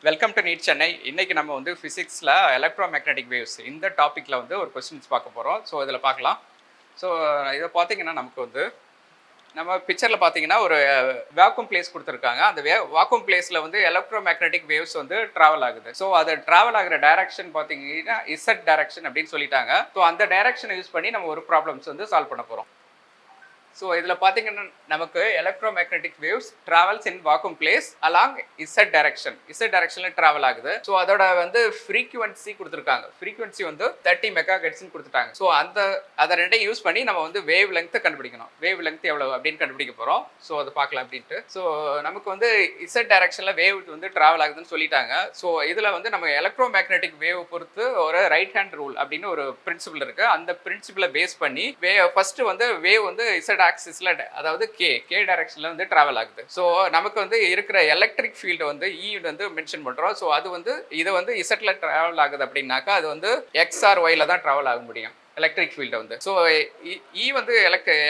Welcome to NEET Chennai. இன்னைக்கு நம்ம வந்து ஃபிசிக்ஸில் எலக்ட்ரோமேக்னெட்டிக் வேவ்ஸ் இந்த டாப்பிக்கில் வந்து ஒரு கொஸ்டின்ஸ் பார்க்க போகிறோம். ஸோ இதில் பார்க்கலாம். ஸோ இதை பார்த்தீங்கன்னா நமக்கு வந்து நம்ம பிக்சரில் பார்த்தீங்கன்னா ஒரு வேக்யூம் பிளேஸ் கொடுத்துருக்காங்க. அந்த வாக்யூம் பிளேஸில் வந்து எலக்ட்ரோமேக்னெட்டிக் வேவ்ஸ் வந்து ட்ராவல் ஆகுது. ஸோ அது ட்ராவல் ஆகிற டைரக்ஷன் பார்த்தீங்கன்னா இசட் டைரக்ஷன் அப்படின்னு சொல்லிட்டாங்க. ஸோ அந்த டைரக்ஷனை யூஸ் பண்ணி நம்ம ஒரு ப்ராப்ளம்ஸ் வந்து சால்வ் பண்ண போகிறோம். ஸோ இதில் பார்த்தீங்கன்னா நமக்கு எலக்ட்ரோமேக்னெட்டிக் வேவ்ஸ் ட்ராவல்ஸ் இன் வாக்யூம் பிளேஸ் அலாங் இசட் டைரக்ஷனில் ட்ராவல் ஆகுது. ஸோ அதோட வந்து ஃப்ரீக்வன்சி கொடுத்துருக்காங்க. ஃப்ரீக்வன்சி வந்து 30 மெகாஹெர்ட்ஸ்னு கொடுத்துட்டாங்க. ஸோ அதை ரெண்டையும் யூஸ் பண்ணி நம்ம வந்து வேவ் லெங்த்தை கண்டுபிடிக்கணும். வேவ் லெங்த் எவ்வளோ அப்படின்னு கண்டுபிடிக்க போகிறோம். ஸோ அதை பார்க்கலாம் அப்படின்ட்டு. ஸோ நமக்கு வந்து இசட் டைரக்ஷனில் வேவ் வந்து ட்ராவல் ஆகுதுன்னு சொல்லிட்டாங்க. ஸோ இதில் வந்து நம்ம எலக்ட்ரோமேக்னெட்டிக் வேவ் பொறுத்து ஒரு ரைட் ஹேண்ட் ரூல் அப்படின்னு ஒரு பிரின்சிபிள் இருக்குது. அந்த பிரின்சிபிளை பேஸ் பண்ணி ஃபர்ஸ்ட் வந்து வேவ் வந்து இசட் ஆக்சிஸ்ல, அதாவது கே டைரக்ஷன்ல வந்து டிராவல் ஆகுது. ஸோ நமக்கு வந்து இருக்கிற எலக்ட்ரிக் ஃபீல்டு வந்து இ வந்து மென்ஷன் பண்றோம். ஸோ அது வந்து இது வந்து இசட்ல டிராவல் ஆகுது அப்படின்னாக்கா அது வந்து எக்ஸ்ஆர் ஒய்ல தான் டிராவல் ஆக முடியும் எலக்ட்ரிக் ஃபீல்டு வந்து. ஸோ இ வந்து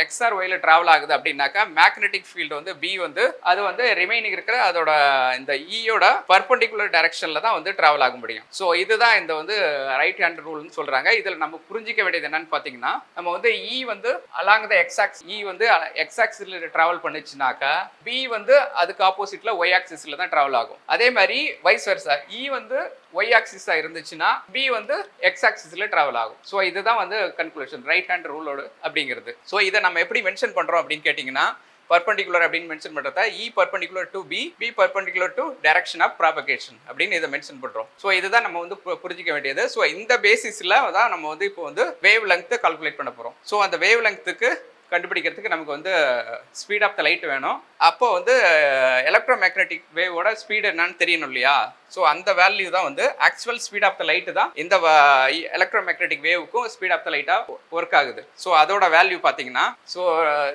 எக்ஸ்ஆர் ஒய்ல டிராவல் ஆகுது அப்படின்னாக்கா மேக்னெட்டிக் ஃபீல்டு வந்து பி வந்து அது வந்து ரிமைனிங் இருக்கிற அதோட இந்த இயோட பர்பெண்டிகுலர் டைரக்ஷன்ல தான் வந்து டிராவல் ஆக முடியும். ஸோ இதுதான் இந்த வந்து ரைட் ஹேண்ட் ரூல்னு சொல்றாங்க. இதில் நம்ம புரிஞ்சிக்க வேண்டியது என்னன்னு பார்த்தீங்கன்னா, நம்ம வந்து இ வந்து அலாங் த எக்ஸ் ஆக்சிஸ், இ வந்து எக்ஸ் ஆக்சிஸ்ல டிராவல் பண்ணுச்சுனாக்கா பி வந்து அதுக்கு ஆப்போசிட்ல ஒய் ஆக்சிஸ்ல தான் டிராவல் ஆகும். அதே மாதிரி வைஸ் வெர்சா, இ வந்து ஒய் ஆக்சிஸா இருந்துச்சுன்னா பி வந்து எக்ஸ் ஆக்சிஸ்ல டிராவல் ஆகும். ஸோ இதுதான் வந்து கன்க்ளூஷன் ரைட் ஹேண்ட் ரூலோடு அப்படிங்கிறது. ஸோ இதை நம்ம எப்படி மென்ஷன் பண்றோம் அப்படின்னு கேட்டிங்கன்னா, பர்பெண்டிகுலர் அப்படின்னு மென்ஷன் பண்றதா E perpendicular to B, B perpendicular to direction of propagation அப்படின்னு இதை மென்ஷன் பண்றோம். ஸோ இதுதான் நம்ம வந்து புரிஞ்சிக்க வேண்டியது. ஸோ இந்த பேசிஸ்ல தான் நம்ம வந்து இப்போ வந்து வேவ் லெங்த் கால்குலேட் பண்ண போறோம். ஸோ அந்த வேவ் லெங்த்துக்கு கண்டுபிடிக்கிறதுக்கு நமக்கு வந்து ஸ்பீட் ஆஃப் த லைட் வேணும். அப்போ வந்து எலக்ட்ரோமேக்னெட்டிக் வேவோட ஸ்பீடு என்னன்னு தெரியணும் இல்லையா? ஸோ அந்த வேல்யூ தான் வந்து actual speed of the light தான் இந்த எலக்ட்ரோமேக்னெட்டிக் வேவுக்கும் ஸ்பீட் ஆஃப் த லைட்டாக ஒர்க் ஆகுது. ஸோ அதோட வேல்யூ பார்த்தீங்கன்னா, ஸோ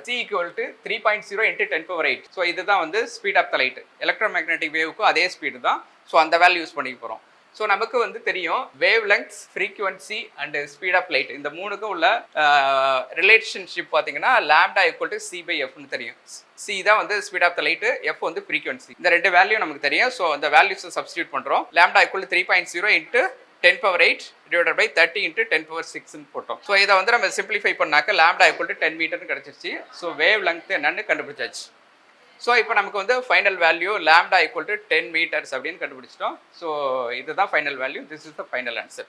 C = 3.0 × 10⁸. ஸோ இதுதான் வந்து speed of the light. Electromagnetic வேவுக்கும் அதே ஸ்பீடு தான். ஸோ அந்த வேல்யூ யூஸ் பண்ணிக்க போகிறோம். ஸோ நமக்கு வந்து தெரியும் wavelength, frequency and speed of light இந்த மூணுக்கும் உள்ள ரிலேஷன்ஷிப் பார்த்தீங்கன்னா லாம்டா = C/Fன்னு தெரியும். சி தான் வந்து speed of the light, F வந்து ஃப்ரீக்வன்சி. இந்த ரெண்டு வேல்யூ நமக்கு தெரியும். ஸோ அந்த வேல்யூஸை சப்ஸ்டியூட் பண்ணுறோம். லாம்டா = 3.0 × 10⁸ / 30 × 10⁶ போட்டோம். ஸோ இதை வந்து நம்ம சிம்பிளிஃபை பண்ணாக்க லாம்டா = 10 மீட்டர்னு கிடச்சிருச்சு. ஸோ வேவ் லெங்த் என்னன்னு கண்டுபிடிச்சாச்சு. ஸோ இப்போ நமக்கு வந்து ஃபைனல் வேல்யூ லாம்டா = 10 மீட்டர்ஸ் அப்படின்னு கண்டுபிடிச்சிட்டோம். ஸோ இதுதான் final value. This is the final answer.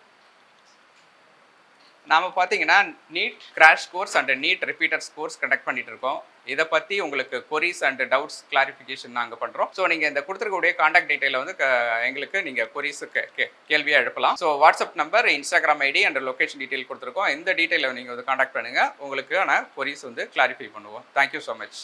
நாம் பார்த்தீங்கன்னா NEET crash course and NEET repeaters course conduct பண்ணிட்டு இருக்கோம். இதை பற்றி உங்களுக்கு கொரிஸ் அண்ட் டவுட்ஸ் கிளாரிஃபிகேஷன் நாங்கள் பண்ணுறோம். ஸோ நீங்கள் இந்த கொடுத்துருக்கக்கூடிய காண்டாக்ட் டீட்டெயிலை வந்து எங்களுக்கு நீங்கள் கொரிஸுக்கு கேள்வியாக எழுப்பலாம். So WhatsApp number, Instagram ID and location detail கொடுத்துருக்கோம். இந்த டீட்டெயிலை நீங்கள் வந்து காண்டாக்ட் பண்ணுங்கள். உங்களுக்கு ஆனால் கொரிஸ் வந்து கிளாரிஃபை பண்ணுவோம். Thank you so much.